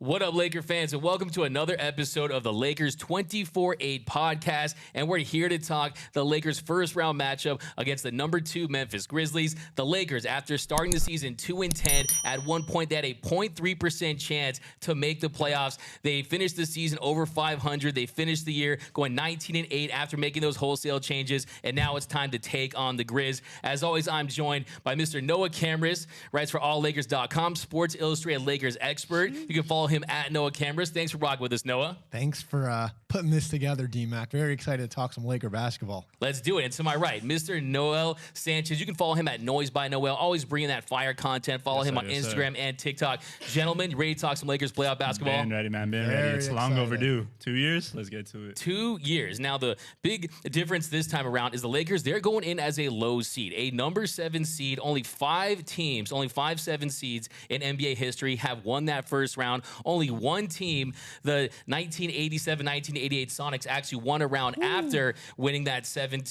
What up, Laker fans, and welcome to another episode of the Lakers 24-8 podcast. And we're here to talk the Lakers' first-round matchup against the number 2 Memphis Grizzlies. The Lakers, after starting the season 2-10, at one point they had a 0.3% chance to make the playoffs. They finished the season over 500. They finished the year going 19-8 after making those wholesale changes. And now it's time to take on the Grizz. As always, I'm joined by Mr. Noah Camrus, writes for AllLakers.com, Sports Illustrated Lakers expert. You can follow him at Noah Camrus. Thanks for rocking with us, Noah. Thanks for putting this together, D-Mac. Very excited to talk some Laker basketball. Let's do it. And to my right, Mr. Noel Sanchez. You can follow him at Noise by Noel. Always bringing that fire content. Follow him on Instagram and TikTok. Gentlemen, you ready to talk some Lakers playoff basketball? Been ready, man. Been ready. It's long overdue. 2 years? Let's get to it. 2 years. Now, the big difference this time around is the Lakers, they're going in as a low seed, a number 7 seed. Only 5 teams, only 5 7 seeds in NBA history have won that first round. Only one team, the 1987-1988 Sonics, actually won a round after winning that 7-2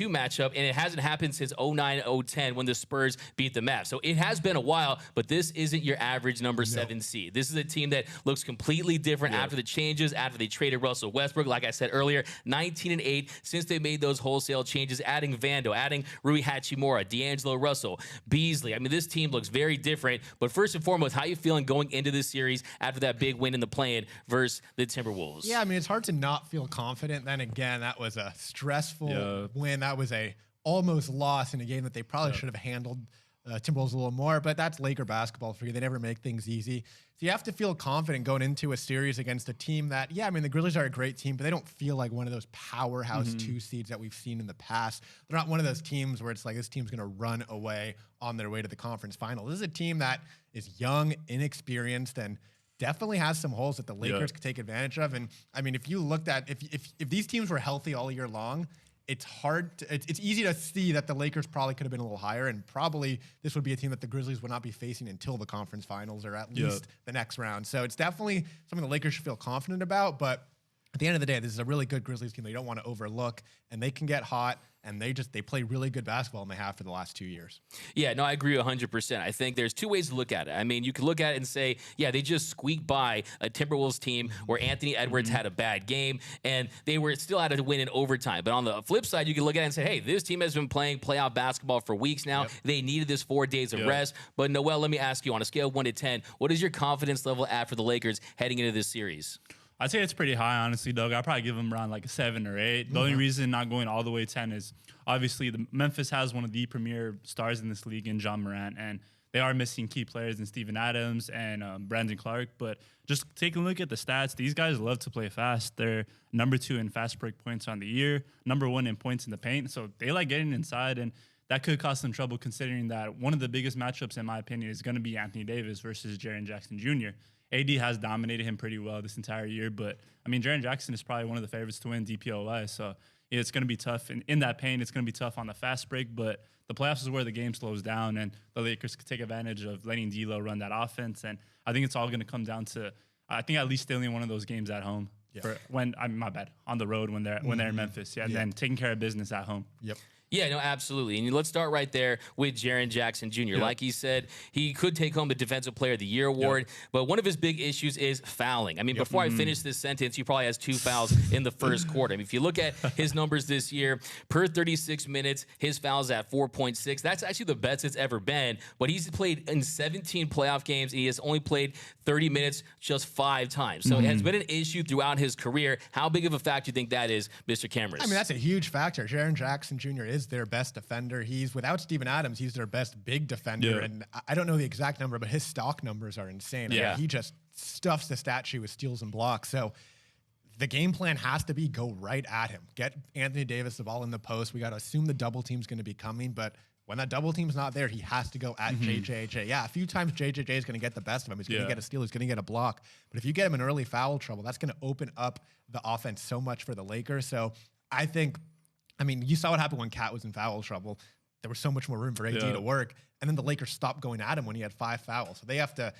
matchup, and it hasn't happened since 09-010 when the Spurs beat the Mavs. So it has been a while, but this isn't your average number 7 seed. This is a team that looks completely different after the changes, after they traded Russell Westbrook. Like I said earlier, 19-8 since they made those wholesale changes, adding Vando, adding Rui Hachimura, D'Angelo Russell, Beasley. I mean, this team looks very different. But first and foremost, how are you feeling going into this series after that big win in the play-in versus the Timberwolves? Yeah, I mean, it's hard to not feel confident. Then again, that was a stressful win. That was a almost loss in a game that they probably should have handled Timberwolves a little more, but that's Laker basketball for you. They never make things easy. So you have to feel confident going into a series against a team that, yeah, I mean, the Grizzlies are a great team, but they don't feel like one of those powerhouse 2 seeds that we've seen in the past. They're not one of those teams where it's like this team's going to run away on their way to the conference final. This is a team that is young, inexperienced, and definitely has some holes that the Lakers could take advantage of. And I mean, if you looked at, if these teams were healthy all year long, it's hard to, it's easy to see that the Lakers probably could have been a little higher, and probably this would be a team that the Grizzlies would not be facing until the conference finals or at least the next round. So it's definitely something the Lakers should feel confident about. But at the end of the day, this is a really good Grizzlies team that you don't want to overlook, and they can get hot, and they play really good basketball, and they have for the last 2 years. Yeah, no, I agree 100%. I think there's 2 ways to look at it. I mean, you can look at it and say, yeah, they just squeaked by a Timberwolves team where Anthony Edwards had a bad game, and they were still out to win in overtime. But on the flip side, you can look at it and say, hey, this team has been playing playoff basketball for weeks now. They needed this 4 days of rest. But Noel, let me ask you, on a scale of 1 to 10, what is your confidence level at for the Lakers heading into this series? I'd say it's pretty high, honestly, Doug. I'd probably give them around like a 7 or 8. The only reason not going all the way 10 is obviously Memphis has one of the premier stars in this league in John Morant, and they are missing key players in Steven Adams and Brandon Clark. But just take a look at the stats. These guys love to play fast. They're number 2 in fast break points on the year, number 1 in points in the paint. So they like getting inside, and that could cause them trouble considering that one of the biggest matchups, in my opinion, is going to be Anthony Davis versus Jaren Jackson Jr. AD has dominated him pretty well this entire year, but, I mean, Jaren Jackson is probably one of the favorites to win DPOY, so it's going to be tough. And in that paint, it's going to be tough on the fast break, but the playoffs is where the game slows down, and the Lakers could take advantage of letting D'Lo run that offense, and I think it's all going to come down to, I think, at least stealing one of those games at home. For when, my bad, on the road when they're in Memphis, and then taking care of business at home. Yeah, no, absolutely. And let's start right there with Jaren Jackson Jr. Like he said, he could take home the Defensive Player of the Year award, but one of his big issues is fouling. I mean, before I finish this sentence, he probably has 2 fouls in the first quarter. I mean, if you look at his numbers this year, per 36 minutes, his fouls at 4.6. That's actually the best it's ever been, but he's played in 17 playoff games, and he has only played 30 minutes just 5 times. So it has been an issue throughout his career. How big of a factor do you think that is, Mr. Camrus? I mean, that's a huge factor. Jaren Jackson Jr. is their best defender. He's, without Steven Adams, he's their best big defender. And I don't know the exact number, but his stock numbers are insane. I mean, he just stuffs the stat sheet with steals and blocks. So the game plan has to be go right at him. Get Anthony Davis the ball in the post. We got to assume the double team's going to be coming, but when that double team's not there, he has to go at JJJ. Yeah, a few times JJJ is going to get the best of him. He's going to get a steal. He's going to get a block. But if you get him in early foul trouble, that's going to open up the offense so much for the Lakers. So I think, I mean, you saw what happened when Cat was in foul trouble. There was so much more room for AD to work. And then the Lakers stopped going at him when he had 5 fouls. So they have to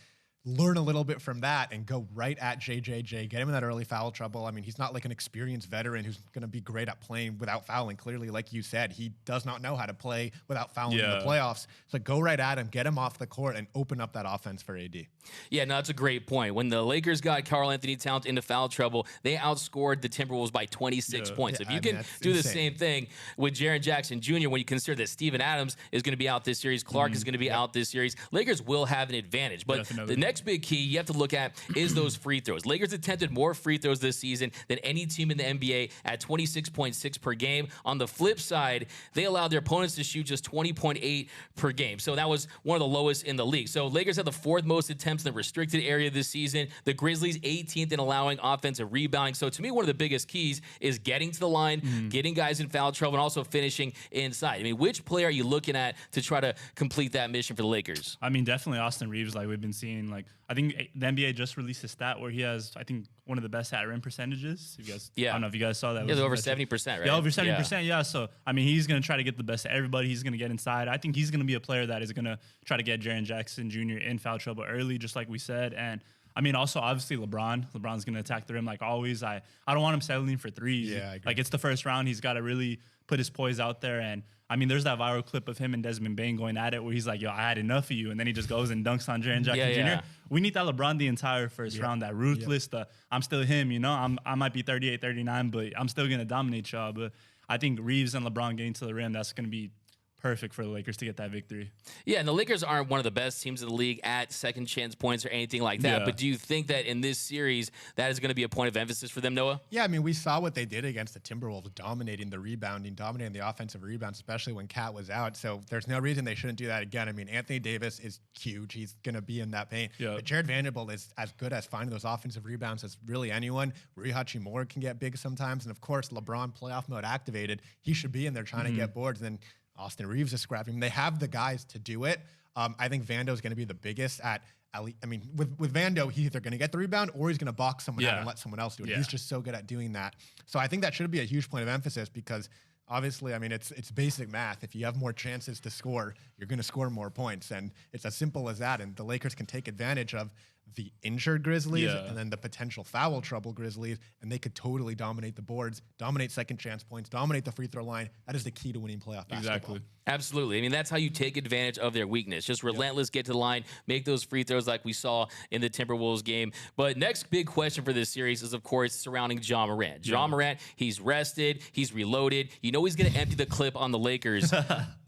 learn a little bit from that and go right at JJJ, get him in that early foul trouble. I mean, he's not like an experienced veteran who's going to be great at playing without fouling. Clearly, like you said, he does not know how to play without fouling in the playoffs. So go right at him, get him off the court, and open up that offense for AD. Yeah, no, that's a great point. When the Lakers got Karl-Anthony Towns into foul trouble, they outscored the Timberwolves by 26 points. If you can do the same thing with Jaren Jackson Jr., when you consider that Steven Adams is going to be out this series, Clark is going to be out this series, Lakers will have an advantage. But the next big key you have to look at is those free throws. Lakers attempted more free throws this season than any team in the NBA at 26.6 per game. On the flip side, they allowed their opponents to shoot just 20.8 per game. So that was one of the lowest in the league. So Lakers had the fourth most attempts in the restricted area this season. The Grizzlies 18th in allowing offensive rebounding. So to me, one of the biggest keys is getting to the line, getting guys in foul trouble, and also finishing inside. I mean, which player are you looking at to try to complete that mission for the Lakers? I mean, definitely Austin Reeves, like we've been seeing. Like, I think the NBA just released a stat where he has, I think, one of the best at rim percentages. You guys, I don't know if you guys saw that. Yeah, over 70%, right? Yeah, over 70%. Yeah. So, I mean, he's going to try to get the best of everybody. He's going to get inside. I think he's going to be a player that is going to try to get Jaren Jackson Jr. in foul trouble early, just like we said. And I mean, also, obviously, LeBron's going to attack the rim like always. I don't want him settling for threes. Yeah, I agree. Like, it's the first round. He's got to really put his poise out there. And I mean, there's that viral clip of him and Desmond Bane going at it where he's like, yo, I had enough of you. And then he just goes and dunks on Jaren Jackson Jr. We need that LeBron the entire first round, that ruthless, I'm still him, you know? I might be 38, 39, but I'm still going to dominate y'all. But I think Reeves and LeBron getting to the rim, that's going to be perfect for the Lakers to get that victory. Yeah, and the Lakers aren't one of the best teams in the league at second chance points or anything like that. But do you think that in this series, that is going to be a point of emphasis for them, Noah? Yeah, I mean, we saw what they did against the Timberwolves, dominating the rebounding, dominating the offensive rebounds, especially when Cat was out. So there's no reason they shouldn't do that again. I mean, Anthony Davis is huge. He's going to be in that paint. But Jared Vanderbilt is as good as finding those offensive rebounds as really anyone. Rui Hachimura can get big sometimes. And, of course, LeBron playoff mode activated. He should be in there trying to get boards. And then Austin Reeves is scrapping. They have the guys to do it. I think Vando is going to be the biggest at least. I mean, with Vando, he's either going to get the rebound or he's going to box someone out and let someone else do it. He's just so good at doing that. So I think that should be a huge point of emphasis because obviously, I mean, it's basic math. If you have more chances to score, you're going to score more points. And it's as simple as that. And the Lakers can take advantage of the injured Grizzlies and then the potential foul trouble Grizzlies, and they could totally dominate the boards, dominate second chance points, dominate the free throw line. That is the key to winning playoff basketball. Exactly. Absolutely. I mean, that's how you take advantage of their weakness. Just relentless, get to the line, make those free throws like we saw in the Timberwolves game. But next big question for this series is, of course, surrounding Ja Morant. Ja Morant, he's rested, he's reloaded. You know he's going to empty the clip on the Lakers.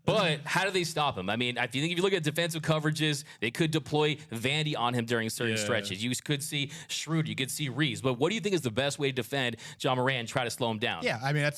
But how do they stop him? I mean, if you look at defensive coverages, they could deploy Vandy on him during certain stretches. You could see Schroeder, you could see Reeves. But what do you think is the best way to defend Ja Morant and try to slow him down? Yeah, I mean,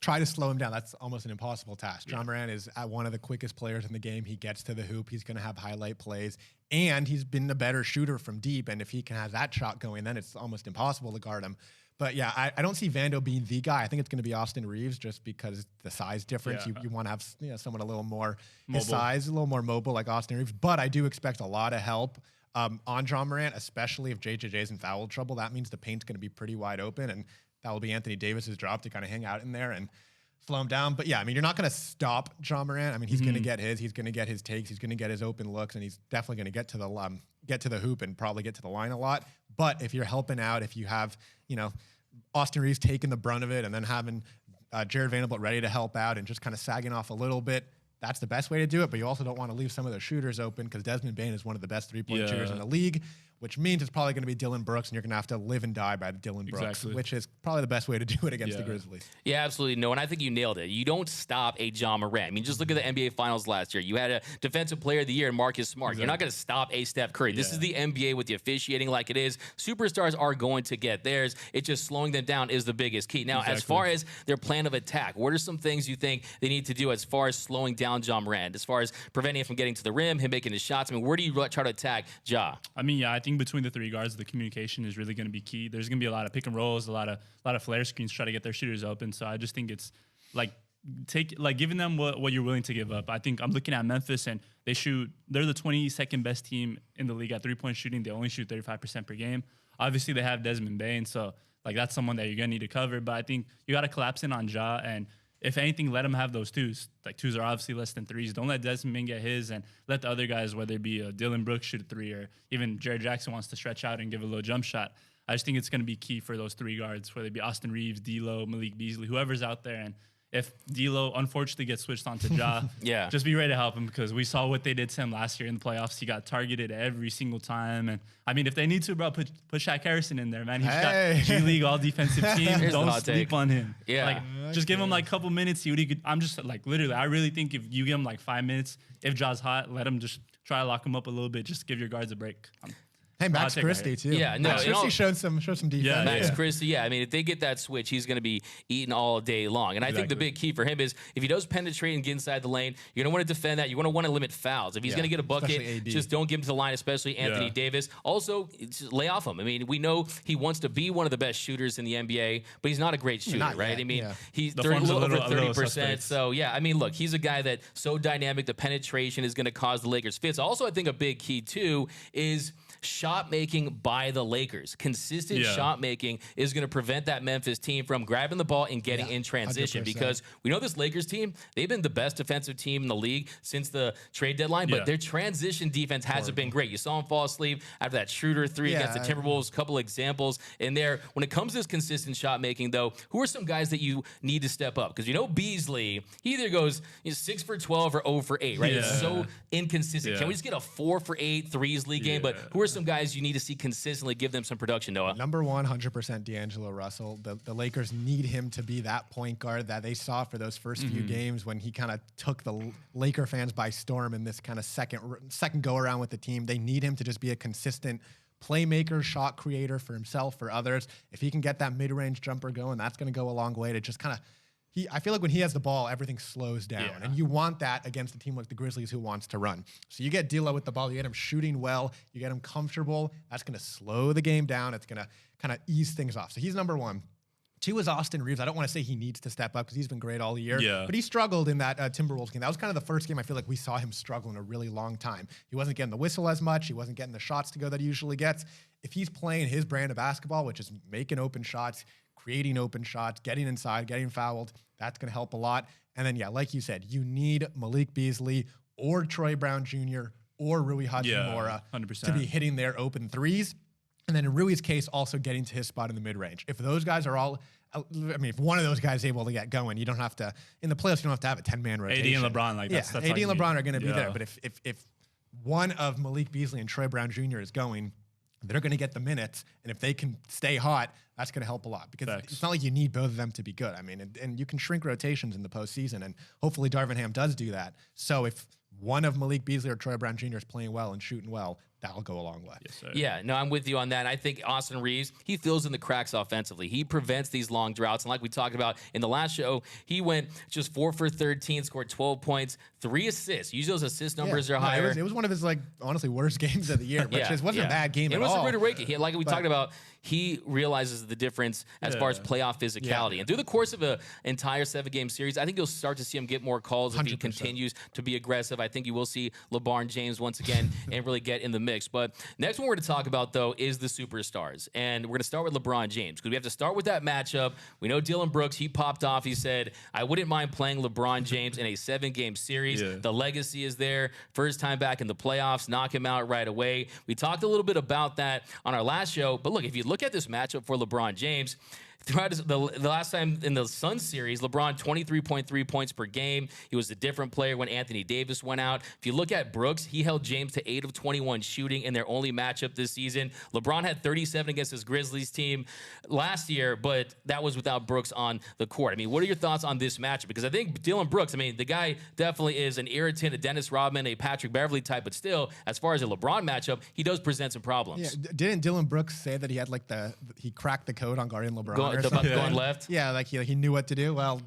try to slow him down. That's almost an impossible task. Ja Morant is one of the quickest players in the game. He gets to the hoop. He's going to have highlight plays. And he's been a better shooter from deep. And if he can have that shot going, then it's almost impossible to guard him. But yeah, I don't see Vando being the guy. I think it's going to be Austin Reeves just because the size difference. You want to have someone a little more his size, a little more mobile like Austin Reeves. But I do expect a lot of help on Ja Morant, especially if JJJ's in foul trouble. That means the paint's going to be pretty wide open, and that will be Anthony Davis's job to kind of hang out in there and slow him down. But yeah, I mean, you're not going to stop Ja Morant. I mean, he's going to get his. He's going to get his takes. He's going to get his open looks, and he's definitely going to get to the hoop and probably get to the line a lot. But if you're helping out, if you have Austin Reeves taking the brunt of it and then having Jared Vanderbilt ready to help out and just kind of sagging off a little bit, that's the best way to do it. But you also don't want to leave some of the shooters open because Desmond Bane is one of the best three-point shooters in the league, which means it's probably going to be Dylan Brooks, and you're going to have to live and die by Dylan Brooks, which is probably the best way to do it against the Grizzlies. Yeah, absolutely. No, and I think you nailed it. You don't stop a Ja Morant. I mean, just look at the NBA Finals last year. You had a Defensive Player of the Year in Marcus Smart. You're not going to stop a Steph Curry. This is the NBA with the officiating like it is. Superstars are going to get theirs. It's just slowing them down is the biggest key. Now, as far as their plan of attack, what are some things you think they need to do as far as slowing down Ja Morant, as far as preventing him from getting to the rim, him making his shots? I mean, where do you try to attack Ja? I mean, I think between the three guards, the communication is really going to be key. There's going to be a lot of pick and rolls, a lot of flare screens to try to get their shooters open. So I just think it's giving them what you're willing to give up. I think I'm looking at Memphis, and they're the 22nd best team in the league at 3-point shooting. They only shoot 35% per game. Obviously, they have Desmond Bane, so that's someone that you're going to need to cover. But I think you got to collapse in on Ja, and if anything, let him have those twos. Like, twos are obviously less than threes. Don't let Desmond get his, and let the other guys, whether it be Dylan Brooks shoot a three, or even Jared Jackson wants to stretch out and give a little jump shot. I just think it's going to be key for those three guards, whether it be Austin Reeves, D'Lo, Malik Beasley, whoever's out there. And if D'Lo unfortunately gets switched on to Ja, yeah, just be ready to help him, because we saw what they did to him last year in the playoffs. He got targeted every single time. And I mean, if they need to, bro, put Shaq Harrison in there, man. He's got G League all defensive team. Don't sleep on him. Yeah, like, just give him like a couple minutes. See what he could. I'm just like, literally, I really think if you give him like 5 minutes, if Ja's hot, let him just try to lock him up a little bit. Just give your guards a break. Hey, Max Christie too. Yeah, no, Max Christie showed some defense. Yeah, Max Christie, yeah. I mean, if they get that switch, he's going to be eating all day long. And I think the big key for him is if he does penetrate and get inside the lane, you're going to want to defend that. You're going to want to limit fouls. If he's going to get a bucket, just don't give him to the line, especially Anthony Davis. Also, just lay off him. I mean, we know he wants to be one of the best shooters in the NBA, but he's not a great shooter, right? I mean, he's a little over 30%. So, yeah, I mean, look, he's a guy that's so dynamic. The penetration is going to cause the Lakers fits. Also, I think a big key, too, is shot making by the Lakers. Consistent shot making is going to prevent that Memphis team from grabbing the ball and getting in transition 100%. Because we know this Lakers team, they've been the best defensive team in the league since the trade deadline, but their transition defense hasn't been great. You saw them fall asleep after that shooter three against the Timberwolves, a couple examples in there. When it comes to this consistent shot making, though, who are some guys that you need to step up? Because you know Beasley, he either goes 6 for 12 or 0 for 8, right? It's so inconsistent. Can we just get a 4 for 8 threes league game? But who are some guys you need to see consistently give them some production, Noah? Number one, 100% D'Angelo Russell. The Lakers need him to be that point guard that they saw for those first few games when he kind of took the Laker fans by storm in this kind of second go around with the team. They need him to just be a consistent playmaker, shot creator for himself, for others. If he can get that mid-range jumper going, that's going to go a long way to just kind of I feel like when he has the ball, everything slows down. And you want that against a team like the Grizzlies who wants to run. So you get D'Lo with the ball, you get him shooting well, you get him comfortable. That's going to slow the game down. It's going to kind of ease things off. So he's number one. 2 is Austin Reeves. I don't want to say he needs to step up because he's been great all year. But he struggled in that Timberwolves game. That was kind of the first game I feel like we saw him struggle in a really long time. He wasn't getting the whistle as much. He wasn't getting the shots to go that he usually gets. If he's playing his brand of basketball, which is making open shots, creating open shots, getting inside, getting fouled, that's going to help a lot. And then, like you said, you need Malik Beasley or Troy Brown Jr. or Rui Hachimura to be hitting their open threes. And then in Rui's case, also getting to his spot in the mid-range. If those guys are all, I mean, if one of those guys is able to get going, you don't have to, in the playoffs, you don't have to have a 10-man rotation. AD and LeBron, like that's AD and LeBron are going to be there. But if one of Malik Beasley and Troy Brown Jr. is going, they're going to get the minutes. And if they can stay hot, that's going to help a lot because it's not like you need both of them to be good. I mean, and you can shrink rotations in the postseason, and hopefully Darvin Ham does do that. So if one of Malik Beasley or Troy Brown Jr. is playing well and shooting well, that'll go a long way. Yes, sir. Yeah, no, I'm with you on that. I think Austin Reeves, he fills in the cracks offensively. He prevents these long droughts. And like we talked about in the last show, he went just 4 for 13, scored 12 points, 3 assists. Usually those assist numbers are higher. It was one of his, honestly, worst games of the year, which wasn't a bad game at all. It was a great rake. Like we talked about, he realizes the difference as far as playoff physicality. And through the course of an entire 7-game series, I think you'll start to see him get more calls 100%. If he continues to be aggressive. I think you will see LeBron James once again and really get in the mix. But next one we're going to talk about, though, is the superstars. And we're going to start with LeBron James because we have to start with that matchup. We know Dylan Brooks, he popped off. He said, I wouldn't mind playing LeBron James in a 7-game series. The legacy is there. First time back in the playoffs, knock him out right away. We talked a little bit about that on our last show. But look, if you look at this matchup for LeBron James, throughout the last time in the Suns series, LeBron 23.3 points per game. He was a different player when Anthony Davis went out. If you look at Brooks, he held James to 8 of 21 shooting in their only matchup this season. LeBron had 37 against his Grizzlies team last year, but that was without Brooks on the court. I mean, what are your thoughts on this matchup? Because I think Dylan Brooks, I mean, the guy definitely is an irritant, a Dennis Rodman, a Patrick Beverly type, but still, as far as a LeBron matchup, he does present some problems. Yeah, didn't Dylan Brooks say that he had he cracked the code on guarding LeBron? Going left? Yeah, like he knew what to do. Well,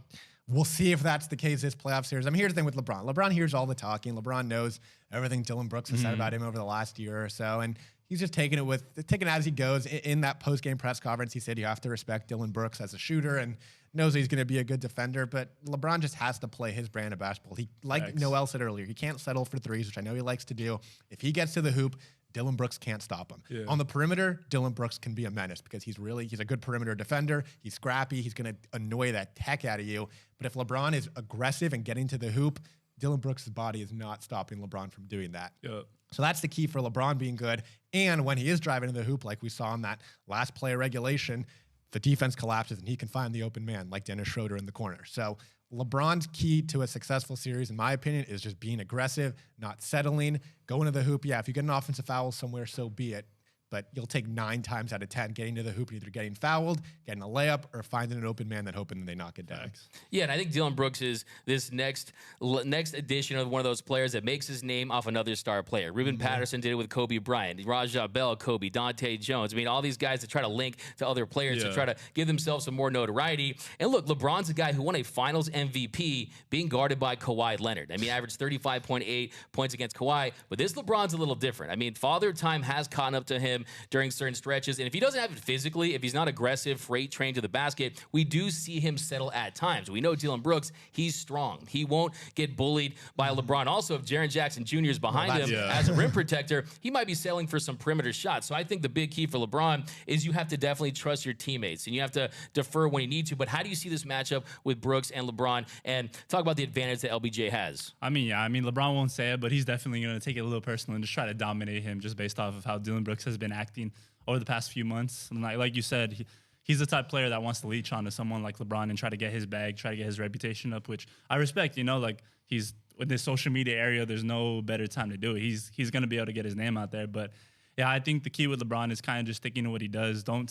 we'll see if that's the case this playoff series. I mean, here's the thing with LeBron. LeBron hears all the talking. LeBron knows everything Dylan Brooks has said about him over the last year or so, and he's just taking it as he goes. In that post-game press conference, he said you have to respect Dylan Brooks as a shooter and knows he's going to be a good defender, but LeBron just has to play his brand of basketball. Like Noel said earlier, he can't settle for threes, which I know he likes to do. If he gets to the hoop, Dillon Brooks can't stop him. Yeah. On the perimeter, Dillon Brooks can be a menace because he's a good perimeter defender. He's scrappy. He's going to annoy the heck out of you. But if LeBron is aggressive and getting to the hoop, Dillon Brooks' body is not stopping LeBron from doing that. Yep. So that's the key for LeBron being good. And when he is driving to the hoop, like we saw in that last play of regulation, the defense collapses and he can find the open man like Dennis Schroeder in the corner. So LeBron's key to a successful series, in my opinion, is just being aggressive, not settling, going to the hoop. Yeah, if you get an offensive foul somewhere, so be it. But you'll take 9 times out of 10 getting to the hoop, either getting fouled, getting a layup, or finding an open man, then hoping that they knock it down. Yeah, and I think Dillon Brooks is this next edition of one of those players that makes his name off another star player. Ruben Patterson did it with Kobe Bryant, Rajah Bell, Kobe, Dante Jones. I mean, all these guys that try to link to other players to try to give themselves some more notoriety. And look, LeBron's a guy who won a Finals MVP being guarded by Kawhi Leonard. I mean, averaged 35.8 points against Kawhi, but this LeBron's a little different. I mean, Father Time has caught up to him during certain stretches. And if he doesn't have it physically, if he's not aggressive, freight trained to the basket, we do see him settle at times. We know Dillon Brooks, he's strong. He won't get bullied by LeBron. Also, if Jaren Jackson Jr. is behind him as a rim protector, he might be settling for some perimeter shots. So I think the big key for LeBron is you have to definitely trust your teammates and you have to defer when you need to. But how do you see this matchup with Brooks and LeBron? And talk about the advantage that LBJ has. I mean, LeBron won't say it, but he's definitely going to take it a little personal and just try to dominate him just based off of how Dillon Brooks has been acting over the past few months. And like you said, he's the type of player that wants to leech onto someone like LeBron and try to get his bag, try to get his reputation up, which I respect. You know, like he's in this social media area, there's no better time to do it. He's going to be able to get his name out there. But yeah, I think the key with LeBron is kind of just sticking to what he does. Don't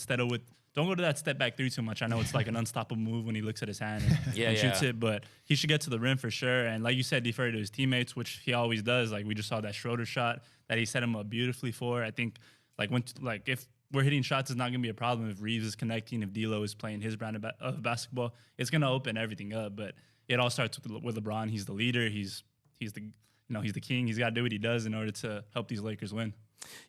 go to that step back 3 too much. I know it's like an unstoppable move when he looks at his hand and shoots it, but he should get to the rim for sure. And like you said, defer to his teammates, which he always does. Like we just saw that Schroeder shot that he set him up beautifully for. I think if we're hitting shots, it's not going to be a problem. If Reeves is connecting, if D'Lo is playing his brand of basketball, it's going to open everything up. But it all starts with LeBron. He's the leader. He's the king. He's got to do what he does in order to help these Lakers win.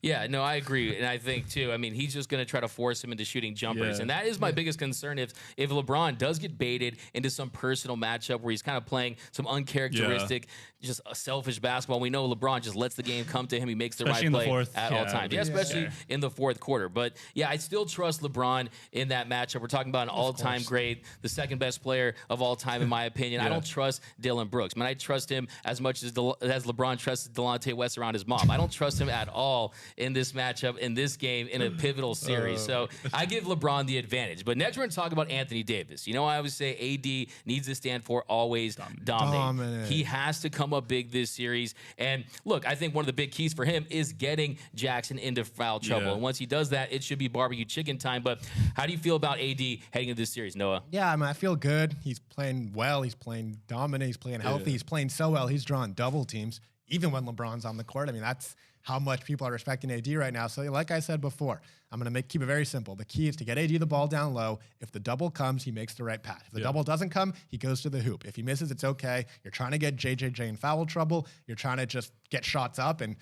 Yeah, no, I agree. And I think, too, I mean, he's just going to try to force him into shooting jumpers. Yeah. And that is my biggest concern. If LeBron does get baited into some personal matchup where he's kind of playing some uncharacteristic, just a selfish basketball, we know LeBron just lets the game come to him. He makes the right play at all times. Yeah, especially in the fourth quarter. But, yeah, I still trust LeBron in that matchup. We're talking about an all-time great, the second best player of all time, in my opinion. I don't trust Dillon Brooks. I mean, I trust him as much as LeBron trusts Delonte West around his mom. I don't trust him at all in this matchup, in this game, in a pivotal series. So I give LeBron the advantage. But next we're going to talk about Anthony Davis. You know, I always say AD needs to stand for always dominate. He has to come up big this series. And look, I think one of the big keys for him is getting Jackson into foul trouble. And once he does that, it should be barbecue chicken time. But how do you feel about AD heading into this series, Noah? Yeah, I mean, I feel good. He's playing well. He's playing dominant. He's playing healthy. He's playing so well. He's drawing double teams, even when LeBron's on the court. I mean, that's how much people are respecting AD right now. So like I said before, I'm going to keep it very simple. The key is to get AD the ball down low. If the double comes, he makes the right pass. If the double doesn't come, he goes to the hoop. If he misses, it's okay. You're trying to get JJJ in foul trouble. You're trying to just get shots up, and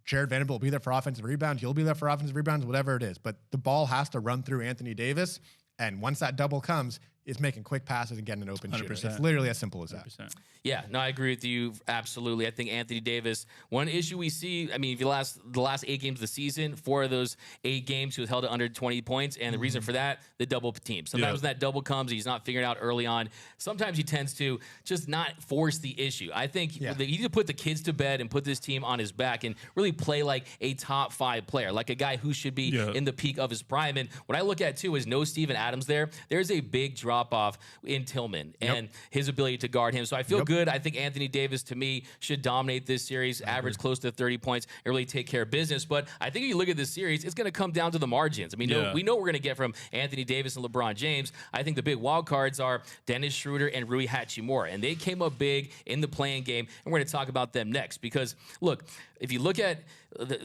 Jared Vanderbilt will be there for offensive rebounds. You'll be there for offensive rebounds, whatever it is. But the ball has to run through Anthony Davis, and once that double comes, it's making quick passes and getting an open shooter. It's literally as simple as that. 100%. Yeah, no, I agree with you absolutely. I think Anthony Davis, one issue we see, I mean, if you the last 8 games of the season, 4 of those 8 games he was held to under 20 points, and the reason for that, the double team. Sometimes when that double comes, he's not figured out early on. Sometimes he tends to just not force the issue. I think you need to put the kids to bed and put this team on his back and really play like a top 5 player, like a guy who should be in the peak of his prime. And what I look at, too, is no Steven Adams there. There's a big drop-off in Tillman and his ability to guard him. So I feel good. I think Anthony Davis, to me, should dominate this series, average close to 30 points, and really take care of business. But I think if you look at this series, it's going to come down to the margins. I mean, we know we're going to get from Anthony Davis and LeBron James. I think the big wild cards are Dennis Schroeder and Rui Hachimura, and they came up big in the playing game, and we're going to talk about them next. Because, look, if you look at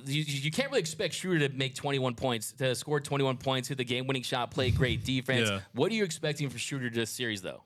you can't really expect Schroeder to make 21 points, to score 21 points, hit the game-winning shot, play great defense. What are you expecting from Schroeder this series, though?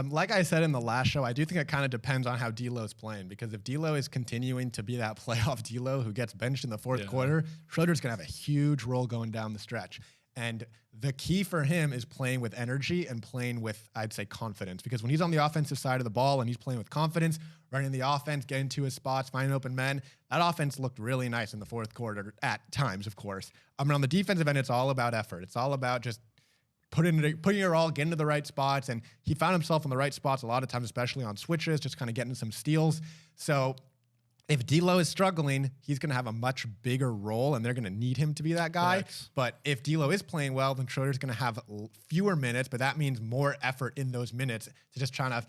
Like I said in the last show, I do think it kind of depends on how D'Lo's playing, because if D'Lo is continuing to be that playoff D'Lo who gets benched in the fourth quarter, Schroeder's going to have a huge role going down the stretch. And the key for him is playing with energy and playing with, I'd say, confidence. Because when he's on the offensive side of the ball and he's playing with confidence, running the offense, getting to his spots, finding open men, that offense looked really nice in the fourth quarter at times, of course. I mean, on the defensive end, it's all about effort. It's all about just putting your all, getting to the right spots. And he found himself in the right spots a lot of times, especially on switches, just kind of getting some steals. So if D'Lo is struggling, he's going to have a much bigger role, and they're going to need him to be that guy. Thanks. But if D'Lo is playing well, then Schroeder's going to have fewer minutes, but that means more effort in those minutes to just trying to.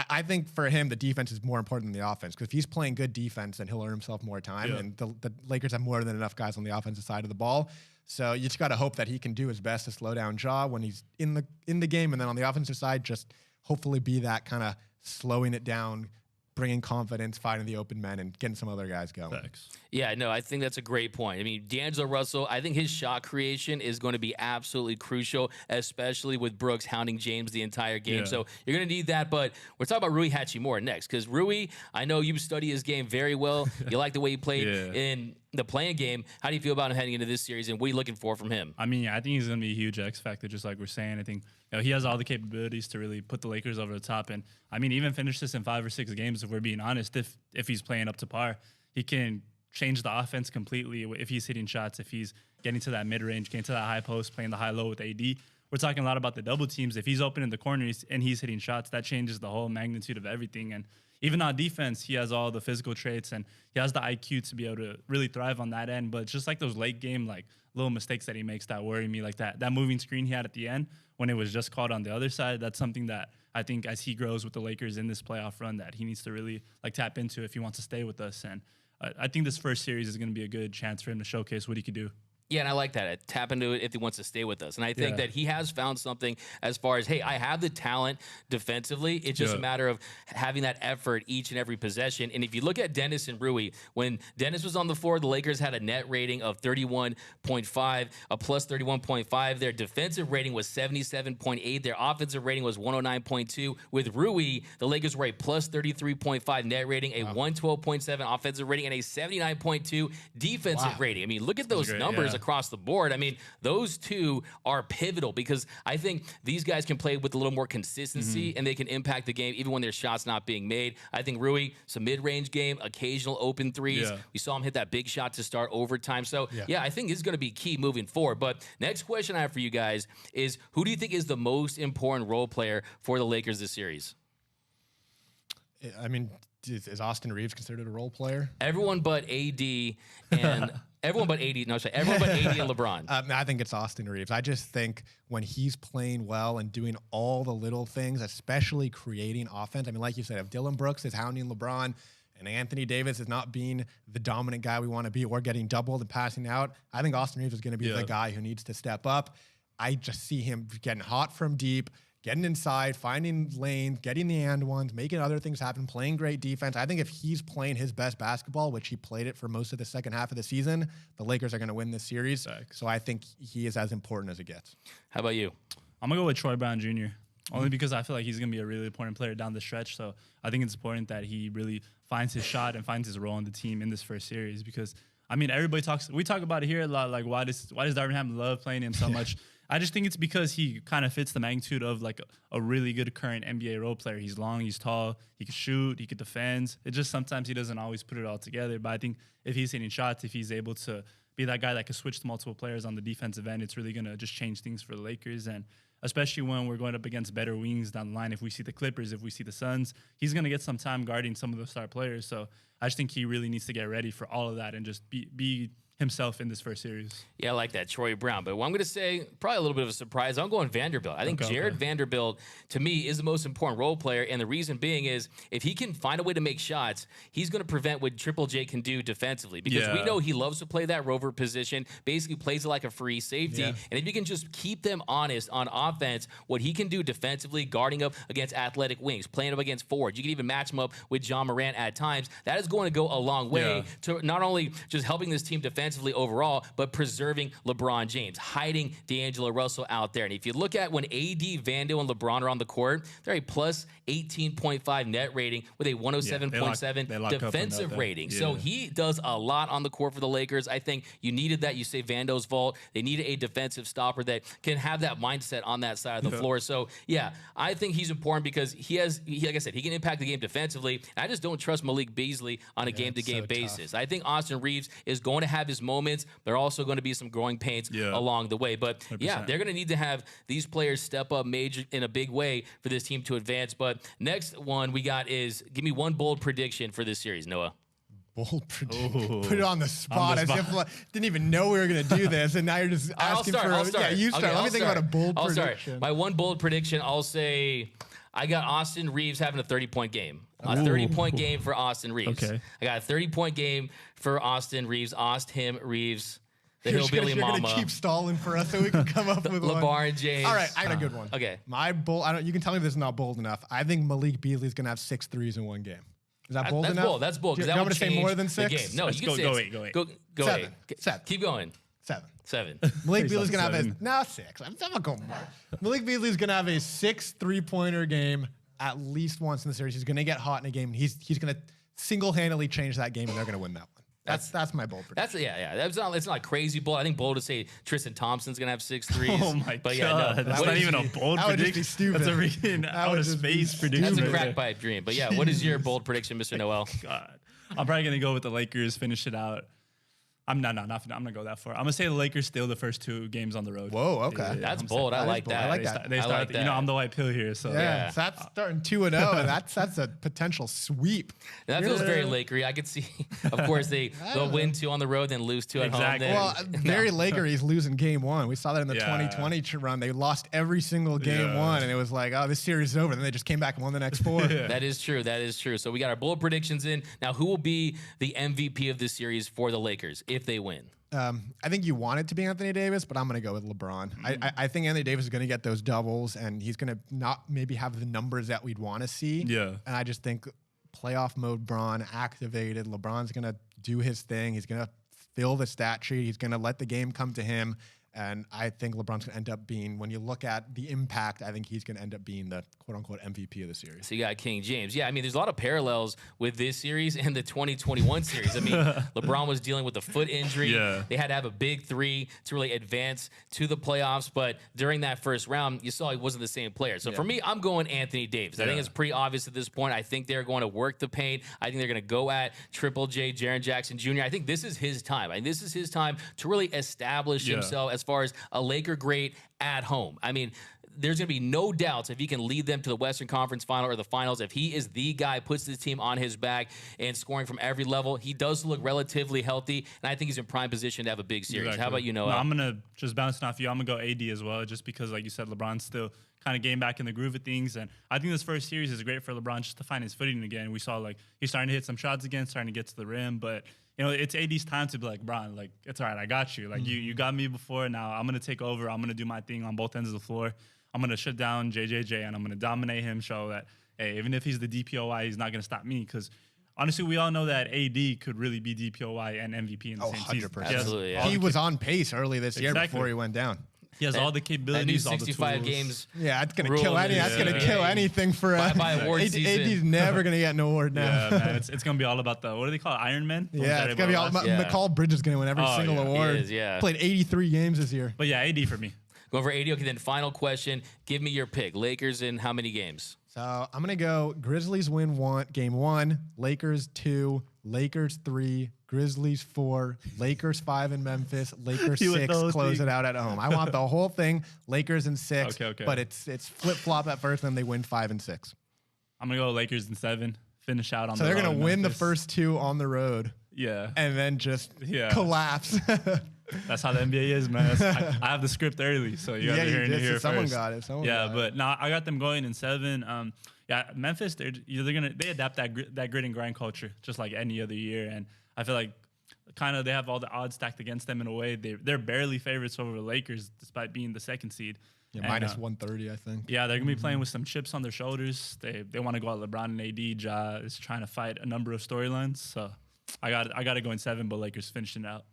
I think for him, the defense is more important than the offense, because if he's playing good defense, then he'll earn himself more time. Yeah. And the Lakers have more than enough guys on the offensive side of the ball. So you just got to hope that he can do his best to slow down Ja when he's in the game, and then on the offensive side, just hopefully be that kind of slowing it down, bringing confidence, finding the open men, and getting some other guys going. Thanks. Yeah, no, I think that's a great point. I mean, D'Angelo Russell, I think his shot creation is going to be absolutely crucial, especially with Brooks hounding James the entire game. Yeah. So you're going to need that. But we're talking about Rui Hachimura next, because Rui, I know you study his game very well. You like the way he played in the playing game. How do you feel about him heading into this series, and what are you looking for from him? I mean, I think he's going to be a huge X factor, just like we're saying. I think he has all the capabilities to really put the Lakers over the top. And I mean, even finish this in 5 or 6 games, if we're being honest. If he's playing up to par, he can change the offense completely. If he's hitting shots, if he's getting to that mid range, getting to that high post, playing the high low with AD. We're talking a lot about the double teams. If he's open in the corners and he's hitting shots, that changes the whole magnitude of everything. And even on defense, he has all the physical traits and he has the IQ to be able to really thrive on that end. But it's just like those late game, like little mistakes that he makes that worry me, like that moving screen he had at the end when it was just caught on the other side. That's something that I think as he grows with the Lakers in this playoff run that he needs to really like tap into if he wants to stay with us. And I think this first series is going to be a good chance for him to showcase what he could do. Yeah, and I like that. Tap into it if he wants to stay with us. And I think that he has found something as far as, hey, I have the talent defensively. It's just a matter of having that effort each and every possession. And if you look at Dennis and Rui, when Dennis was on the floor, the Lakers had a net rating of 31.5, a plus 31.5. Their defensive rating was 77.8. Their offensive rating was 109.2. With Rui, the Lakers were a plus 33.5 net rating, a 112.7 offensive rating, and a 79.2 defensive rating. I mean, look at those numbers across the board. I mean, those two are pivotal because I think these guys can play with a little more consistency and they can impact the game even when there's shots not being made. I think Rui, some mid-range game, occasional open threes. We saw him hit that big shot to start overtime. So, I think this is going to be key moving forward. But next question I have for you guys is, who do you think is the most important role player for the Lakers this series? I mean, is Austin Reeves considered a role player? Everyone but AD and everyone but AD. No, sorry, everyone but AD and LeBron. I think it's Austin Reeves. I just think when he's playing well and doing all the little things, especially creating offense. I mean, like you said, if Dylan Brooks is hounding LeBron and Anthony Davis is not being the dominant guy we want to be or getting doubled and passing out, I think Austin Reeves is going to be the guy who needs to step up. I just see him getting hot from deep, getting inside, finding lanes, getting the and ones, making other things happen, playing great defense. I think if he's playing his best basketball, which he played it for most of the second half of the season, the Lakers are going to win this series. So I think he is as important as it gets. How about you? I'm going to go with Troy Brown Jr., only because I feel like he's going to be a really important player down the stretch. So I think it's important that he really finds his shot and finds his role in the team in this first series because, I mean, we talk about it here a lot, like why does Darvin Ham love playing him so much? I just think it's because he kind of fits the magnitude of like a really good current NBA role player. He's long, he's tall, he can shoot, he can defend. It just sometimes he doesn't always put it all together. But I think if he's hitting shots, if he's able to be that guy that can switch to multiple players on the defensive end, it's really going to just change things for the Lakers. And especially when we're going up against better wings down the line, if we see the Clippers, if we see the Suns, he's going to get some time guarding some of the star players. So I just think he really needs to get ready for all of that and just be himself in this first series. Yeah, I like that, Troy Brown. But what I'm going to say, probably a little bit of a surprise, I'm going Vanderbilt. I think Jared Vanderbilt, to me, is the most important role player. And the reason being is if he can find a way to make shots, he's going to prevent what Triple J can do defensively. Because we know he loves to play that rover position, basically plays it like a free safety. And if you can just keep them honest on offense, what he can do defensively, guarding up against athletic wings, playing up against forwards, you can even match him up with John Morant at times. That is going to go a long way to not only just helping this team defend, defensively overall, but preserving LeBron James, hiding D'Angelo Russell out there. And if you look at when AD, Vando, and LeBron are on the court, they're a plus 18.5 net rating with a 107.7 defensive rating. Yeah. So he does a lot on the court for the Lakers. I think you needed that. You say Vando's vault. They needed a defensive stopper that can have that mindset on that side of the floor. So, yeah, I think he's important because like I said, he can impact the game defensively. I just don't trust Malik Beasley on a game-to-game basis. Tough. I think Austin Reeves is going to have his moments. There are also going to be some growing pains along the way. But, 100%. Yeah, they're going to need to have these players step up major in a big way for this team to advance. But next one we got is give me one bold prediction for this series, Noah. Bold prediction. Put it on the spot. As if didn't even know we were going to do this, and now you're just asking I'll start. Yeah, you start. Okay, Let me think about a bold prediction. Start. My one bold prediction, I'll say I got Austin Reeves having a 30-point game. A 30-point game for Austin Reeves. Okay. I got a 30-point game for Austin Reeves. Reeves. The Hillbilly Mama. You're going to keep stalling for us so we can come up with one. LeBron James. All right, I got a good one. Okay. My bold, you can tell me this is not bold enough. I think Malik Beasley's going to have 6 threes in one game. Is that bold enough? That's bold. Do you want me to say more than 6? Game. No, you can say go 8. Go 7. 8. 7. Keep going. 7. 7. Malik Beasley's going to have 6. I'm not going more. Malik Beasley's going to have a 6 3-pointer game at least once in the series. He's going to get hot in a game. He's going to single-handedly change that game, and they're going to win that one. That's my bold prediction. It's not crazy bold. I think bold to say Tristan Thompson's gonna have 6 threes. Oh my god, no, that's not even a bold prediction. That would just be stupid. That's a freaking out of space prediction. That's a crack pipe dream. But yeah, what is your bold prediction, Mr. Noel? God, I'm probably gonna go with the Lakers. Finish it out. I'm not gonna go that far. I'm gonna say the Lakers steal the first 2 games on the road. Whoa, okay, yeah, that's bold. I like that. I like that. They start. You know, I'm the white pill here, so yeah. So that's starting 2-0, and that's a potential sweep. That feels very Lakery. I could see. Of course, they'll win 2 on the road, then lose 2 at home. Then, well, very Lakery's losing game 1. We saw that in the 2020 run. They lost every single game 1, and it was like, oh, this series is over. And then they just came back and won the next 4. That is true. That is true. So we got our bold predictions in. Now, who will be the MVP of this series for the Lakers if they win? I think you want it to be Anthony Davis, but I'm going to go with LeBron. I think Anthony Davis is going to get those doubles, and he's going to not maybe have the numbers that we'd want to see. Yeah. And I just think playoff mode Bron activated. LeBron's going to do his thing. He's going to fill the stat sheet. He's going to let the game come to him. And I think LeBron's going to end up being, when you look at the impact, I think he's going to end up being the quote-unquote MVP of the series. So you got King James. Yeah, I mean, there's a lot of parallels with this series and the 2021 series. I mean, LeBron was dealing with a foot injury. Yeah. They had to have a big 3 to really advance to the playoffs. But during that first round, you saw he wasn't the same player. So for me, I'm going Anthony Davis. I think it's pretty obvious at this point. I think they're going to work the paint. I think they're going to go at Triple J, Jaren Jackson Jr. I think this is his time. I mean, this is his time to really establish himself as far as a Laker great at home. I mean, there's going to be no doubts if he can lead them to the Western Conference Final or the Finals. If he is the guy, puts this team on his back and scoring from every level, he does look relatively healthy, and I think he's in prime position to have a big series. Exactly. How about you, Noah? No, I'm going to just bounce off you. I'm going to go AD as well, just because, like you said, LeBron's still kind of getting back in the groove of things. And I think this first series is great for LeBron just to find his footing again. We saw, like, he's starting to hit some shots again, starting to get to the rim, but you know, it's AD's time to be like, Bron, like, it's all right, I got you. Like, you got me before, now I'm going to take over. I'm going to do my thing on both ends of the floor. I'm going to shut down JJJ, and I'm going to dominate him, show that, hey, even if he's the DPOY, he's not going to stop me. Because, honestly, we all know that AD could really be DPOY and MVP in the same season. 100%. Absolutely, yeah. He was on pace early this year before he went down. He has all the capabilities, all the 65 tools. Games. Yeah, it's gonna kill any. That's gonna kill anything for by award season. AD's never gonna get an award now. Yeah, man, it's gonna be all about the, what do they call it, Iron Man? Yeah, it's gonna be all about McCall Bridges gonna win every single award. He is, yeah. Played 83 games this year. But yeah, AD for me. Going for AD. Okay, then final question. Give me your pick. Lakers in how many games? So I'm gonna go Grizzlies win game 1, Lakers 2, Lakers 3, Grizzlies 4, Lakers 5 in Memphis, Lakers 6 close it out at home. I want the whole thing, Lakers in 6, but it's flip-flop at first, then they win 5 and 6. I'm going to go Lakers in 7, finish out on so the road. So they're going to win the first 2 on the road. Yeah. And then just collapse. That's how the NBA is, man. I have the script early, so you guys are hearing it here someone first. Got it. But no, I got them going in 7. Memphis, they adapt that grit and grind culture just like any other year, and I feel like kind of they have all the odds stacked against them in a way. They're barely favorites over the Lakers despite being the 2nd seed. Yeah, minus 130, I think. Yeah, they're gonna be playing with some chips on their shoulders. They want to go at LeBron and AD. Ja is trying to fight a number of storylines, so I got to go in 7, but Lakers finishing it out.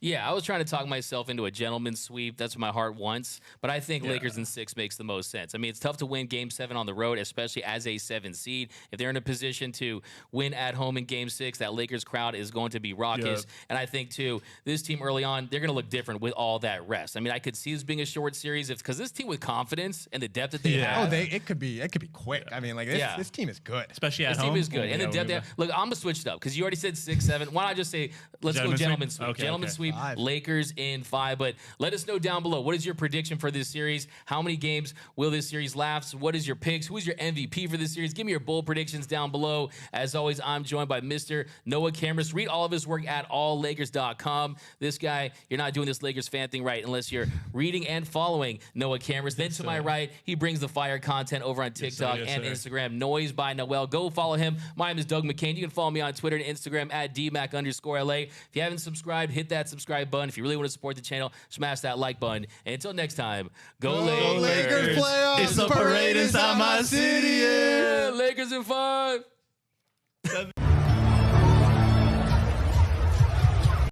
Yeah, I was trying to talk myself into a gentleman's sweep. That's what my heart wants. But I think Yeah. Lakers in 6 makes the most sense. I mean, it's tough to win Game 7 on the road, especially as a 7 seed. If they're in a position to win at home in Game 6, that Lakers crowd is going to be raucous. Yep. And I think, too, this team early on, they're going to look different with all that rest. I mean, I could see this being a short series because this team with confidence and the depth that they have. Oh, it could be quick. I mean, like this team is good. Especially at This home. team is good. And the Yeah, depth. Look, I'm going to switch it up because you already said 6, 7. Why not just say, let's go gentleman's sweep. Okay, Gentleman's okay. sweep, 5. Lakers in 5. But let us know down below. What is your prediction for this series? How many games will this series last? What is your picks? Who is your MVP for this series? Give me your bold predictions down below. As always, I'm joined by Mr. Noah Cameras. Read all of his work at alllakers.com. This guy, you're not doing this Lakers fan thing right unless you're reading and following Noah Cameras. Then to my right, he brings the fire content over on TikTok and Instagram. Noise by Noel. Go follow him. My name is Doug McCain. You can follow me on Twitter and Instagram at DMac_LA. If you haven't subscribed, hit that subscribe button. If you really want to support the channel, smash that like button. And until next time, go Lakers. Lakers playoffs. It's a parade inside my city. Yeah, Lakers in 5.